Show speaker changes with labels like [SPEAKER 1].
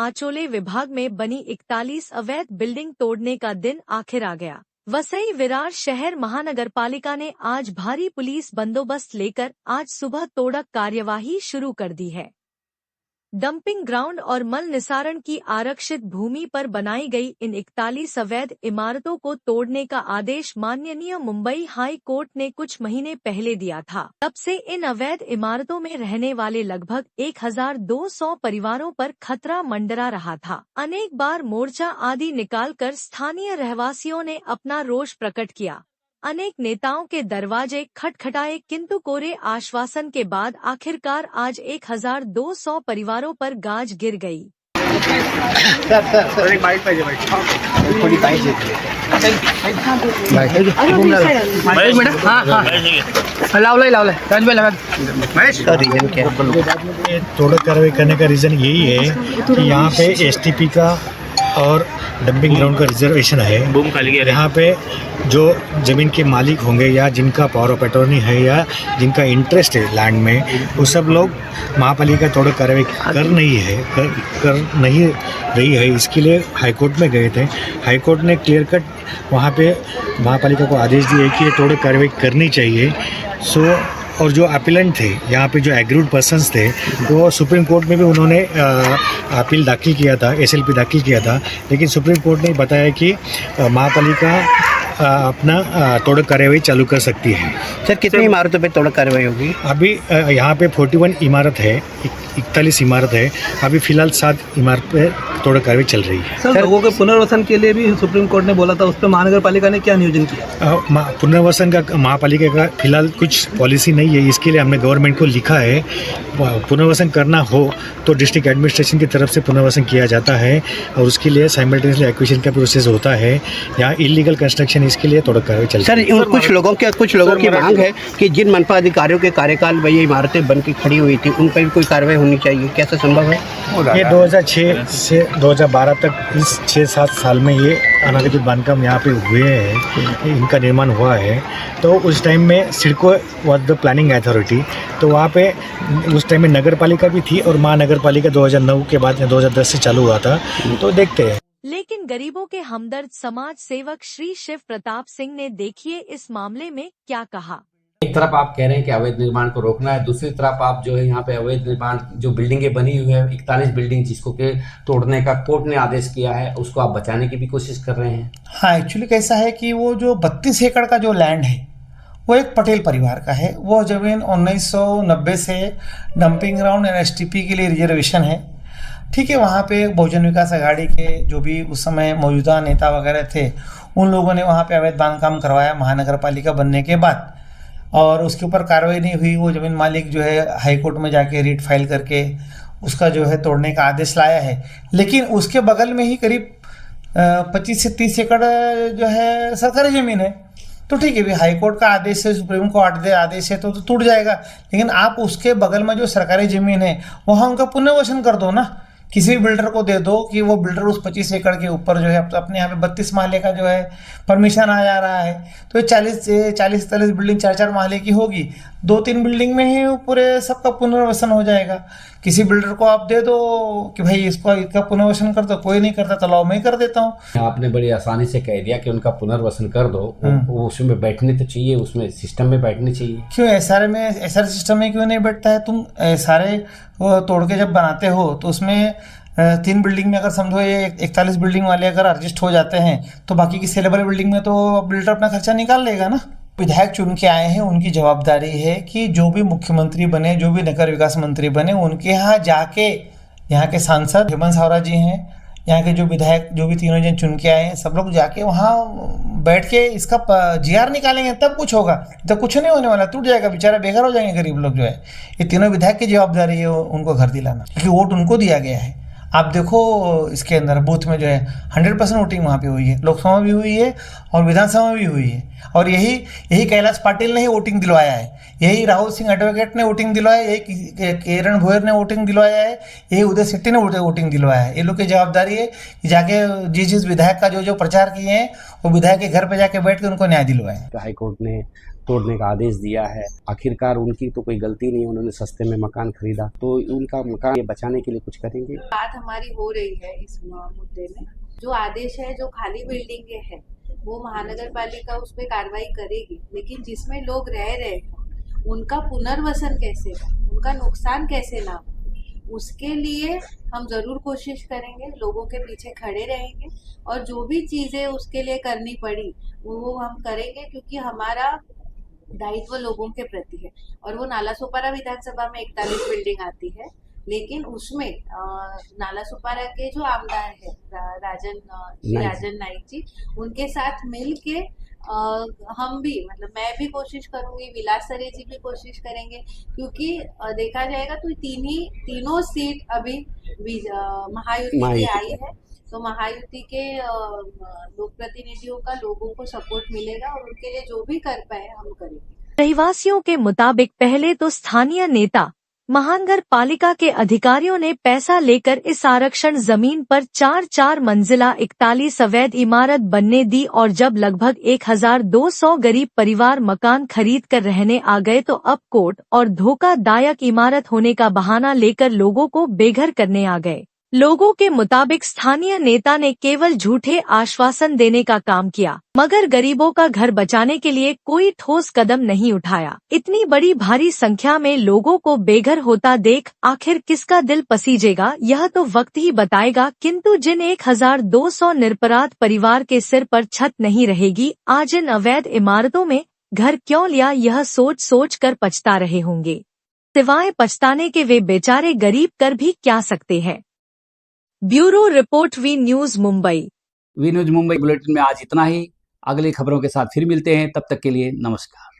[SPEAKER 1] पाचोले विभाग में बनी 41 अवैध बिल्डिंग तोड़ने का दिन आखिर आ गया। वसई विरार शहर महानगरपालिका ने आज भारी पुलिस बंदोबस्त लेकर आज सुबह तोड़क कार्यवाही शुरू कर दी है। डंपिंग ग्राउंड और मल निसारण की आरक्षित भूमि पर बनाई गई इन 41 अवैध इमारतों को तोड़ने का आदेश माननीय मुंबई हाई कोर्ट ने कुछ महीने पहले दिया था। तब से इन अवैध इमारतों में रहने वाले लगभग 1200 परिवारों पर खतरा मंडरा रहा था। अनेक बार मोर्चा आदि निकालकर स्थानीय रहवासियों ने अपना रोष प्रकट किया। अनेक नेताओं के दरवाजे खटखटाए, किंतु कोरे आश्वासन के बाद आखिरकार आज 1200 परिवारों पर गाज गिर गई।
[SPEAKER 2] तोड़क कार्रवाई करने का रीज़न यही है कि यहाँ पे एसटीपी का और डंपिंग ग्राउंड का रिजर्वेशन है। यहाँ पे जो ज़मीन के मालिक होंगे या जिनका पावर ऑफ अटॉर्नी है या जिनका इंटरेस्ट है लैंड में, वो सब लोग महापालिका तोड़क कार्रवाई कर नहीं रही है। इसके लिए हाईकोर्ट में गए थे। हाईकोर्ट ने क्लियर कट वहाँ पे महापालिका को आदेश दिए कि ये तोड़क कार्रवाई करनी चाहिए। और जो अपीलेंट थे, यहाँ पे जो एग्रीड पर्सन्स थे, वो सुप्रीम कोर्ट में भी उन्होंने अपील दाखिल किया था, एसएलपी दाखिल किया था, लेकिन सुप्रीम कोर्ट ने बताया कि महापालिका अपना तोड़क कार्रवाई चालू कर सकती है।
[SPEAKER 3] सर, कितनी इमारतों पे तोड़क कार्रवाई होगी?
[SPEAKER 2] अभी यहाँ पे 41 इमारत है, 41 इमारत है। अभी फ़िलहाल 7 इमारत पे तोड़क कार्रवाई चल रही है।
[SPEAKER 4] सर, लोगों के पुनर्वसन के लिए भी सुप्रीम कोर्ट ने बोला था, उस पर महानगर पालिका ने क्या नियोजन किया?
[SPEAKER 2] पुनर्वसन का महापालिका का फिलहाल कुछ पॉलिसी नहीं है। इसके लिए हमने गवर्नमेंट को लिखा है, पुनर्वसन करना हो तो डिस्ट्रिक्ट एडमिनिस्ट्रेशन की तरफ से पुनर्वसन किया जाता है और उसके लिए साइमल्टेनियसली एक्विजिशन का प्रोसेस होता है। यहाँ इलीगल कंस्ट्रक्शन, इसके लिए तोड़क कार्रवाई चल रही है।
[SPEAKER 3] सर, कुछ लोगों की मांग है कि जिन मनपा अधिकारियों के कार्यकाल में ये इमारतें बन के खड़ी हुई थी, उन पर भी कोई कार्रवाई होनी चाहिए। कैसे संभव है?
[SPEAKER 2] ये 2006 से 2012 तक इस 6-7 साल में ये अनाधिकृत बांधकाम यहाँ पे हुए हैं, इनका निर्माण हुआ है। तो उस टाइम में CIDCO was the planning authority, तो वहाँ पे उस टाइम में नगर पालिका भी थी और महानगर पालिका 2009 के बाद 2010 से चालू हुआ था। तो देखते हैं।
[SPEAKER 1] लेकिन गरीबों के हमदर्द समाज सेवक श्री शिव प्रताप सिंह ने देखिए इस मामले में क्या कहा।
[SPEAKER 5] एक तरफ आप कह रहे हैं कि अवैध निर्माण को रोकना है, दूसरी तरफ आप जो है यहाँ पे अवैध निर्माण जो बिल्डिंगें बनी हुई है 41 बिल्डिंग जिसको के तोड़ने का कोर्ट ने आदेश किया है, उसको आप बचाने की भी कोशिश कर रहे हैं।
[SPEAKER 6] हाँ, एक्चुअली कैसा है कि वो जो 32 एकड़ का जो लैंड है वो एक पटेल परिवार का है। वो ज़मीन 1990 से डंपिंग ग्राउंड और एसटीपी के लिए रिजर्वेशन है। ठीक है, वहाँ पे बहुजन विकास आघाड़ी के जो भी उस समय मौजूदा नेता वगैरह थे, उन लोगों ने वहाँ पे अवैध बांधकाम करवाया महानगर पालिका बनने के बाद, और उसके ऊपर कार्रवाई नहीं हुई। वो ज़मीन मालिक जो है हाई कोर्ट में जाके रीट फाइल करके उसका जो है तोड़ने का आदेश लाया है। लेकिन उसके बगल में ही करीब 25 से 30 एकड़ जो है सरकारी ज़मीन है। तो ठीक है, भी हाई कोर्ट का आदेश है, सुप्रीम कोर्ट का आदेश है तो टूट जाएगा। लेकिन आप उसके बगल में जो सरकारी ज़मीन है वहाँ उनका पुनर्वसन कर दो ना, किसी भी बिल्डर को दे दो कि वो बिल्डर उस 25 एकड़ के ऊपर जो है अपने यहाँ पे 32 माले का जो है परमिशन आ जा रहा है। तो ये 40-43 बिल्डिंग 4-4 माले की होगी, 2-3 बिल्डिंग में ही पूरे सबका पुनर्वसन हो जाएगा। किसी बिल्डर को आप दे दो कि भाई इसका पुनर्वसन कर दो, कोई नहीं करता तो लाओ मैं कर देता हूँ।
[SPEAKER 5] आपने बड़ी आसानी से कह दिया कि उनका पुनर्वसन कर दो, वो उसमें बैठने तो चाहिए, उसमें सिस्टम में बैठनी चाहिए।
[SPEAKER 6] क्यों एसआर सिस्टम में क्यों नहीं बैठता है? तुम सारे तोड़ के जब बनाते हो तो उसमें 3 बिल्डिंग में अगर समझो ये 41 बिल्डिंग वाले अगर एडजस्ट हो जाते हैं तो बाकी की सेलेबल बिल्डिंग में तो बिल्डर अपना खर्चा निकाल लेगा ना। विधायक चुन के आए हैं, उनकी जवाबदारी है कि जो भी मुख्यमंत्री बने, जो भी नगर विकास मंत्री बने, उनके यहाँ जाके, यहाँ के सांसद हेमंत सावरा जी हैं, यहाँ के जो विधायक जो भी तीनों जन चुन के आए हैं, सब लोग जाके वहाँ बैठ के इसका जीआर निकालेंगे, तब कुछ होगा। तो कुछ नहीं होने वाला, टूट जाएगा, बेचारा बेघर हो जाएंगे गरीब लोग। जो है ये तीनों विधायक की जवाबदारी है उनको घर दिलाना, क्योंकि वोट उनको दिया गया है। आप देखो इसके अंदर बूथ में जो है 100% वोटिंग वहाँ पे हुई है, लोकसभा भी हुई है और विधानसभा भी हुई है। और यही कैलाश पाटिल ने ही वोटिंग दिलवाया है, यही राहुल सिंह एडवोकेट ने वोटिंग दिलवाया, यही किरण भोयर ने वोटिंग दिलवाया है, यही उदय शेट्टी ने वोटिंग दिलवाया है। ये लोग की जवाबदारी है कि जाके जिस विधायक का जो प्रचार किए हैं वो विधायक के घर पे जाके बैठ के उनको न्याय दिलवाए।
[SPEAKER 5] हाई कोर्ट ने तोड़ने का आदेश दिया है। आखिरकार उनकी तो कोई गलती नहीं, उन्होंने सस्ते में मकान खरीदा, तो उनका मकान ये बचाने के लिए कुछ करेंगे।
[SPEAKER 7] बात हमारी हो रही है इस मुद्दे में। जो आदेश है, जो खाली बिल्डिंगे है, वो महानगर पालिका उस पर कार्रवाई करेगी, लेकिन जिसमें लोग रह रहे हैं उनका पुनर्वसन कैसे हो, उनका नुकसान कैसे ना हो, उसके लिए हम जरूर कोशिश करेंगे, लोगों के पीछे खड़े रहेंगे और जो भी चीजें उसके लिए करनी पड़ी वो हम करेंगे, क्योंकि हमारा दायित्व लोगों के प्रति है। और वो नालासोपारा विधानसभा में 41 बिल्डिंग आती है, लेकिन उसमें नालासोपारा के जो आमदार है राजन नाइक जी, उनके साथ मिल के हम भी, मतलब मैं भी कोशिश करूंगी, विलास सरे जी भी कोशिश करेंगे, क्योंकि देखा जाएगा तो तीनों सीट अभी महायुति की आई है, तो महायुति के लोक प्रतिनिधियों का लोगों को सपोर्ट मिलेगा और उनके लिए जो भी कर पाए हम करेंगे।
[SPEAKER 1] रहिवासियों के मुताबिक पहले तो स्थानीय नेता महानगर पालिका के अधिकारियों ने पैसा लेकर इस आरक्षण जमीन पर 4 मंजिला 41 अवैध इमारत बनने दी और जब लगभग 1200 गरीब परिवार मकान खरीद कर रहने आ गए तो अब कोर्ट और धोखादायक इमारत होने का बहाना लेकर लोगों को बेघर करने आ गए। लोगों के मुताबिक स्थानीय नेता ने केवल झूठे आश्वासन देने का काम किया, मगर गरीबों का घर बचाने के लिए कोई ठोस कदम नहीं उठाया। इतनी बड़ी भारी संख्या में लोगों को बेघर होता देख आखिर किसका दिल पसीजेगा, यह तो वक्त ही बताएगा। किंतु जिन 1200 निरपराध परिवार के सिर पर छत नहीं रहेगी, आज इन अवैध इमारतों में घर क्यों लिया, यह सोच सोच कर पछता रहे होंगे। सिवाय पछताने के वे बेचारे गरीब कर भी क्या सकते हैं। Bureau report, V news Mumbai.
[SPEAKER 8] V news Mumbai bulletin में आज इतना ही। अगली खबरों के साथ फिर मिलते हैं, तब तक के लिए नमस्कार।